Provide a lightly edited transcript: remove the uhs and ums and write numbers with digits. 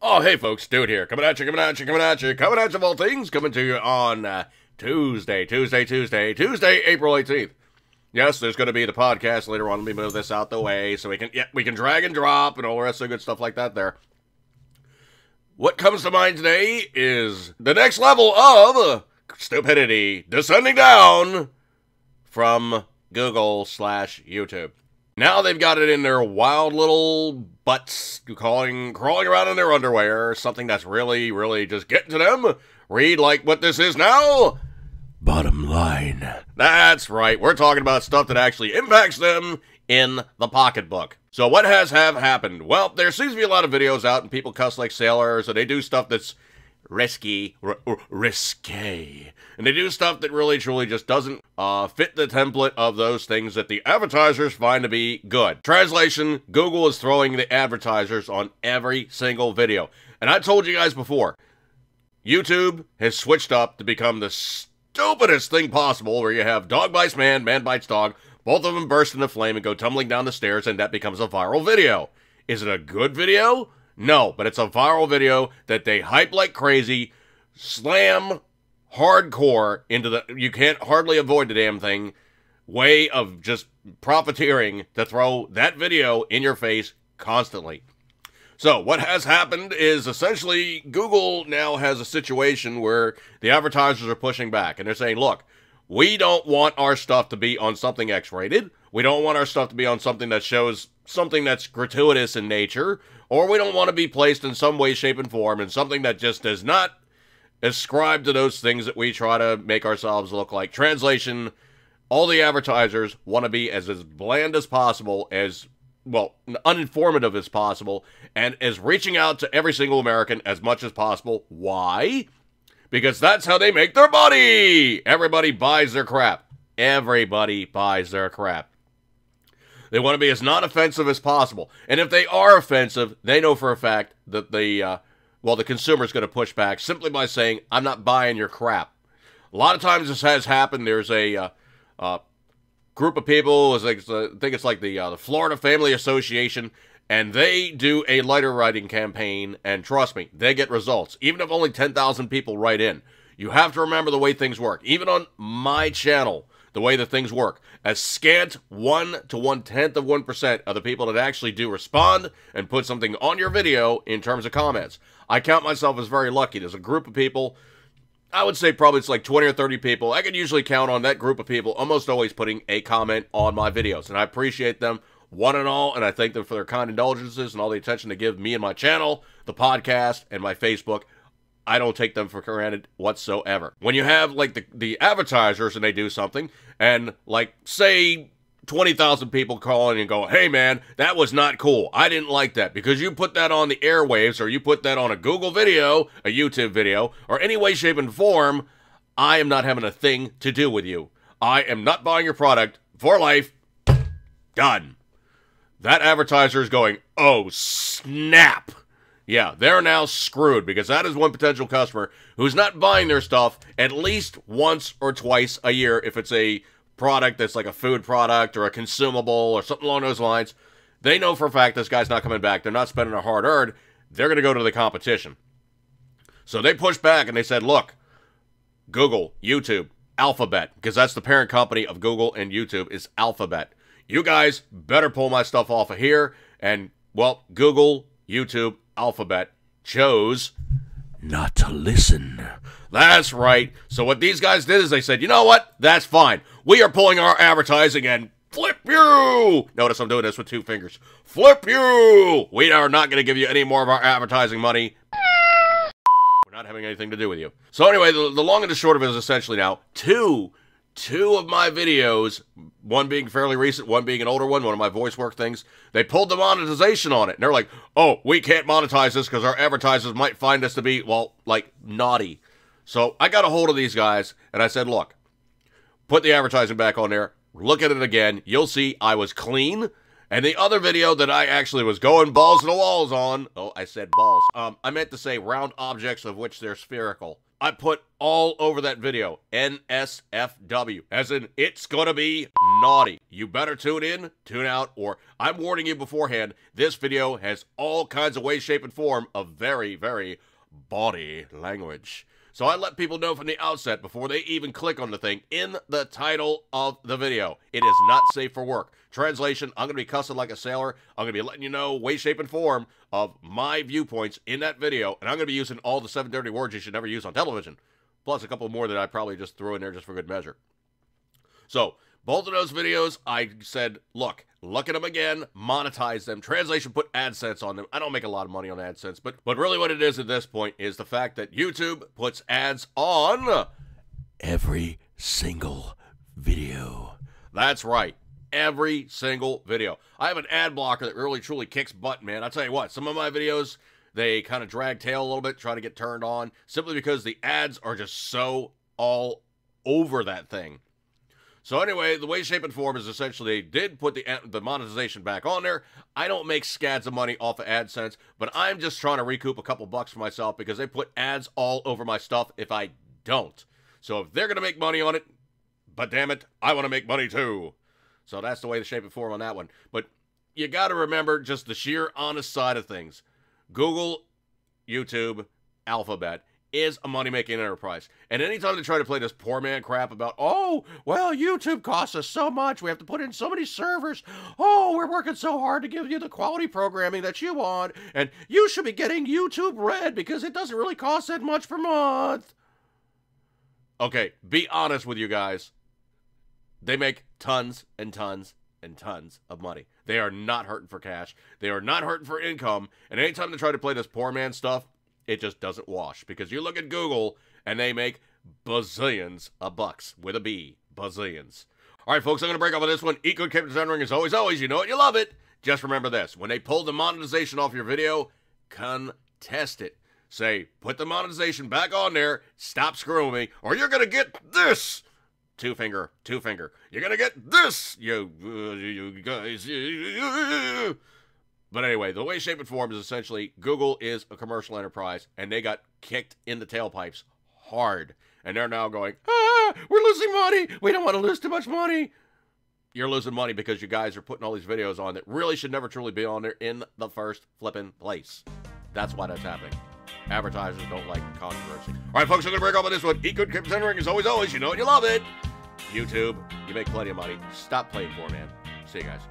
Oh, hey folks, Dude here, coming at you of all things, coming to you on Tuesday, April 18th. Yes, there's going to be the podcast later on. Let me move this out the way so we can drag and drop and all the rest of good stuff like that there. What comes to mind today is the next level of stupidity descending down from Google/YouTube. Now they've got it in their wild little butts, crawling around in their underwear, something that's really just getting to them. Read like what this is now. Bottom line. That's right, we're talking about stuff that actually impacts them in the pocketbook. So what has happened? Well, there seems to be a lot of videos out and people cuss like sailors, and they do stuff that's risky, and they do stuff that really truly just doesn't fit the template of those things that the advertisers find to be good. Translation, Google is throwing the advertisers on every single video. And I told you guys before, YouTube has switched up to become the stupidest thing possible, where you have dog bites man, man bites dog, both of them burst into flame and go tumbling down the stairs, and that becomes a viral video. Is it a good video? No, but it's a viral video that they hype like crazy, slam hardcore into the, you can't hardly avoid the damn thing, way of just profiteering to throw that video in your face constantly. So what has happened is essentially Google now has a situation where the advertisers are pushing back and they're saying, look, we don't want our stuff to be on something X-rated. We don't want our stuff to be on something that shows something that's gratuitous in nature, or we don't want to be placed in some way, shape, and form in something that just does not ascribe to those things that we try to make ourselves look like. Translation, all the advertisers want to be as bland as possible, as, well, uninformative as possible, and as reaching out to every single American as much as possible. Why? Because that's how they make their money! Everybody buys their crap. Everybody buys their crap. They want to be as non-offensive as possible. And if they are offensive, they know for a fact that the consumer's going to push back simply by saying, I'm not buying your crap. A lot of times this has happened. There's a group of people, I think it's like the Florida Family Association, and they do a letter writing campaign, and trust me, they get results. Even if only 10,000 people write in. You have to remember the way things work. Even on my channel, the way that things work. A scant 1 to 1/10 of 1% of the people that actually do respond and put something on your video in terms of comments. I count myself as very lucky. There's a group of people, I would say probably it's like 20 or 30 people. I can usually count on that group of people almost always putting a comment on my videos. And I appreciate them one and all, and I thank them for their kind indulgences and all the attention they give me and my channel, the podcast, and my Facebook. I don't take them for granted whatsoever. When you have, like, the advertisers and they do something, and, like, say 20,000 people call in and go, hey, man, that was not cool. I didn't like that because you put that on the airwaves, or you put that on a Google video, a YouTube video, or any way, shape, and form, I am not having a thing to do with you. I am not buying your product for life. Done. That advertiser is going, oh, snap. Yeah, they're now screwed, because that is one potential customer who's not buying their stuff at least once or twice a year if it's a product that's like a food product or a consumable or something along those lines. They know for a fact this guy's not coming back. They're not spending a hard-earned. They're going to go to the competition. So they pushed back and they said, look, Google, YouTube, Alphabet, because that's the parent company of Google and YouTube, is Alphabet. You guys better pull my stuff off of here. And, well, Google, YouTube, Alphabet chose not to listen. That's right. So what these guys did is they said, you know what? That's fine. We are pulling our advertising and flip you. Notice I'm doing this with 2 fingers. Flip you. We are not going to give you any more of our advertising money. We're not having anything to do with you. So anyway, the long and the short of it is essentially now two of my videos, one being fairly recent, one being an older one of my voice work things, they pulled the monetization on it. And they're like, oh, we can't monetize this because our advertisers might find us to be, well, like, naughty. So I got a hold of these guys, and I said, look, put the advertising back on there, look at it again, you'll see I was clean. And the other video that I actually was going balls to the walls on, oh, I said balls. I meant to say round objects of which they're spherical. I put all over that video, NSFW, as in it's gonna be naughty. You better tune in, tune out, or I'm warning you beforehand, this video has all kinds of way, shape, and form of very, very bawdy language. So I let people know from the outset, before they even click on the thing, in the title of the video, it is not safe for work. Translation, I'm going to be cussing like a sailor. I'm going to be letting you know way, shape, and form of my viewpoints in that video, and I'm going to be using all the 7 dirty words you should never use on television, plus a couple more that I probably just threw in there just for good measure. So, both of those videos, I said, look at them again, monetize them. Translation, put AdSense on them. I don't make a lot of money on AdSense, but really what it is at this point is the fact that YouTube puts ads on every single video. That's right, every single video. I have an ad blocker that really truly kicks butt, man. I'll tell you what, some of my videos, they kind of drag tail a little bit, try to get turned on, simply because the ads are just so all over that thing. So anyway, the way, shape, and form is essentially they did put the monetization back on there. I don't make scads of money off of AdSense, but I'm just trying to recoup a couple bucks for myself because they put ads all over my stuff if I don't. So if they're going to make money on it, but damn it, I want to make money too. So that's the way, the shape, and form on that one. But you got to remember just the sheer honest side of things. Google, YouTube, Alphabet is a money-making enterprise. And anytime they try to play this poor man crap about, oh, well, YouTube costs us so much, we have to put in so many servers, oh, we're working so hard to give you the quality programming that you want, and you should be getting YouTube Red because it doesn't really cost that much per month. Okay, be honest with you guys. They make tons and tons and tons of money. They are not hurting for cash. They are not hurting for income. And anytime they try to play this poor man stuff, it just doesn't wash. Because you look at Google, and they make bazillions of bucks. With a B. Bazillions. Alright, folks, I'm going to break off on this one. Eat good, keep it as always, you know it, you love it. Just remember this. When they pull the monetization off your video, contest it. Say, put the monetization back on there, stop screwing me, or you're going to get this. Two finger. You're going to get this, you guys. But anyway, the way, shape, and form is essentially Google is a commercial enterprise, and they got kicked in the tailpipes hard. And they're now going, we're losing money. We don't want to lose too much money. You're losing money because you guys are putting all these videos on that really should never truly be on there in the first flipping place. That's why that's happening. Advertisers don't like controversy. All right, folks, I'm going to break off on this one. Eat good, keep it as always, you know it, you love it. YouTube, you make plenty of money. Stop playing poor man. See you guys.